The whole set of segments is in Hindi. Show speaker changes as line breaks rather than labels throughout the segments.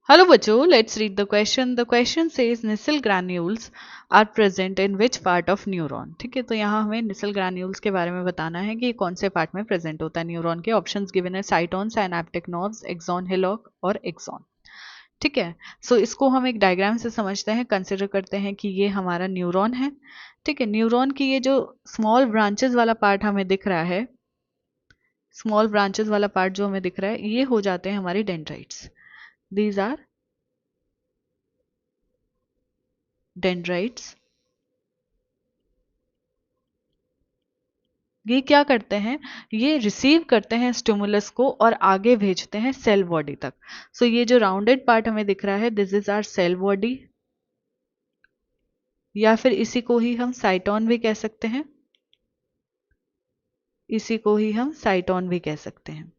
Hello बच्चों, let's read the question. The question says Nissl granules are present in which part of neuron? ठीक है, तो यहाँ हमें Nissl granules के बारे में बताना है कि कौन से पार्ट में प्रेजेंट होता है न्यूरॉन के. ऑप्शंस गिवन है cyton, synaptic nerves, axon, hillock और एक्सॉन. ठीक है, सो इसको हम एक डायग्राम से समझते हैं. कंसिडर करते हैं कि ये हमारा न्यूरॉन है. ठीक है, न्यूरॉन की ये जो स्मॉल ब्रांचेस वाला पार्ट हमें दिख रहा है, स्मॉल ब्रांचेस वाला पार्ट जो हमें दिख रहा है, ये हो जाते हैं हमारी डेंड्राइट्स. These are dendrites. ये क्या करते हैं, ये रिसीव करते हैं स्टिमुलस को और आगे भेजते हैं सेल बॉडी तक. सो ये जो राउंडेड पार्ट हमें दिख रहा है, this is our cell body, या फिर इसी को ही हम साइटोन भी कह सकते हैं. इसी को ही हम साइटोन भी कह सकते हैं.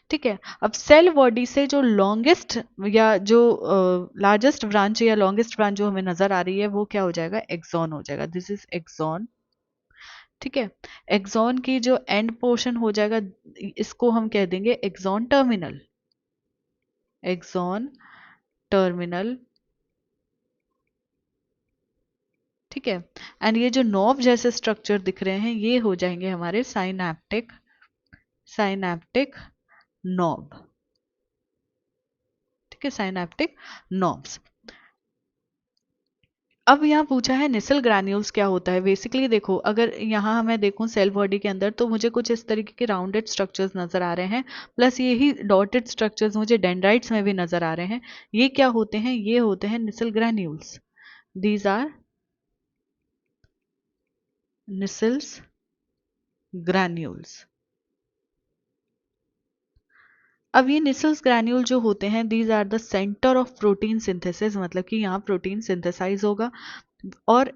ठीक है, अब सेल बॉडी से जो लॉन्गेस्ट या जो लार्जेस्ट ब्रांच या लॉन्गेस्ट ब्रांच जो हमें नजर आ रही है, वो क्या हो जाएगा, एक्सॉन हो जाएगा. This is axon. ठीक है, एक्सॉन की जो एंड पोर्शन हो जाएगा, इसको हम कह देंगे एक्सॉन टर्मिनल. Axon terminal. ठीक है, एंड ये जो नॉब जैसे स्ट्रक्चर दिख रहे हैं, ये हो जाएंगे हमारे साइनैप्टिक, साइनैप्टिक नॉब. ठीक है, साइनैप्टिक नॉब्स. अब यहाँ पूछा है निसल ग्रैन्यूल्स क्या होता है. बेसिकली देखो, अगर यहाँ मैं देखूं सेल बॉडी के अंदर, तो मुझे कुछ इस तरीके के राउंडेड स्ट्रक्चर्स नजर आ रहे हैं, प्लस यही डॉटेड स्ट्रक्चर्स मुझे डेंड्राइट्स में भी नजर आ रहे हैं. ये क्या होते हैं, ये होते हैं Nissl granules. These are Nissls granules. अब ये निसल्स ग्रैन्यूल जो होते हैं, these are the centre of protein synthesis. मतलब कि यहाँ प्रोटीन सिंथेसाइज होगा, और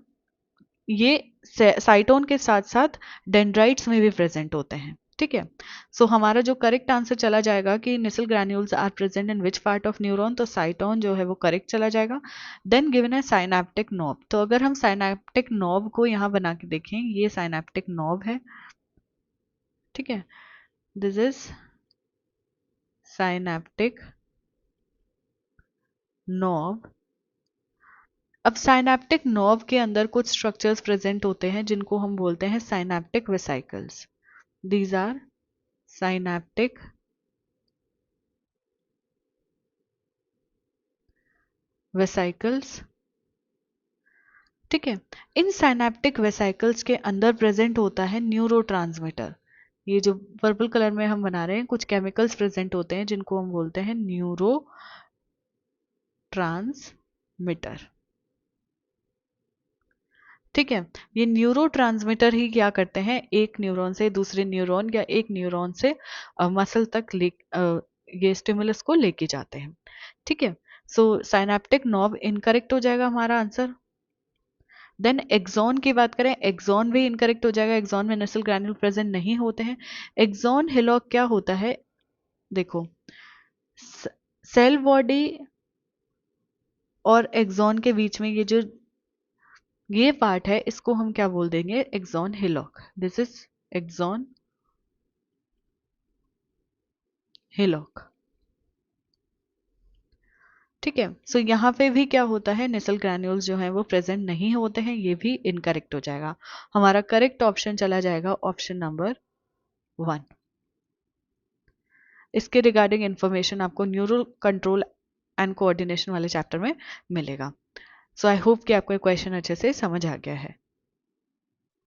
ये साइटोन के साथ साथ डेंड्राइट्स में भी प्रेजेंट होते हैं. ठीक है, सो हमारा जो करेक्ट आंसर चला जाएगा कि Nissl granules are present in which part of neuron, तो साइटोन जो है वो करेक्ट चला जाएगा. देन गिवन है साइनैप्टिक नॉब. तो अगर हम साइनैप्टिक नॉब को यहाँ बना के देखें, ये साइनैप्टिक नॉब है. ठीक है, दिस इज साइनैप्टिक नॉब. अब साइनैप्टिक नर्व के अंदर कुछ स्ट्रक्चर्स प्रेजेंट होते हैं जिनको हम बोलते हैं synaptic vesicles. These are synaptic vesicles. ठीक है, इन साइनैप्टिक वेसिकल्स के अंदर प्रेजेंट होता है न्यूरोट्रांसमीटर. ये जो पर्पल कलर में हम बना रहे हैं, कुछ केमिकल्स प्रेजेंट होते हैं जिनको हम बोलते हैं न्यूरो ट्रांसमीटर. ठीक है, ये न्यूरो ट्रांसमीटर ही क्या करते हैं, एक न्यूरॉन से दूसरे न्यूरॉन या एक न्यूरॉन से मसल तक ये स्टिमुलस को लेके जाते हैं. ठीक है, सो साइनैप्टिक नॉब इनकरेक्ट हो जाएगा हमारा आंसर. देन एक्सॉन की बात करें, एक्सॉन भी इनकरेक्ट हो जाएगा. एक्सॉन में नसल ग्रैन्यूल प्रेजेंट नहीं होते हैं. एक्सॉन हिलॉक क्या होता है, देखो, सेल बॉडी और एक्सॉन के बीच में ये जो ये पार्ट है, इसको हम क्या बोल देंगे, axon hillock. This is axon hillock. ठीक है, सो यहाँ पे भी क्या होता है, नेसल ग्रैन्यूल्स जो हैं वो प्रेजेंट नहीं होते हैं. ये भी इनकरेक्ट हो जाएगा. हमारा करेक्ट ऑप्शन चला जाएगा ऑप्शन नंबर 1. इसके रिगार्डिंग इंफॉर्मेशन आपको न्यूरल कंट्रोल एंड कोऑर्डिनेशन वाले चैप्टर में मिलेगा. सो आई होप कि आपको क्वेश्चन अच्छे से समझ आ गया है.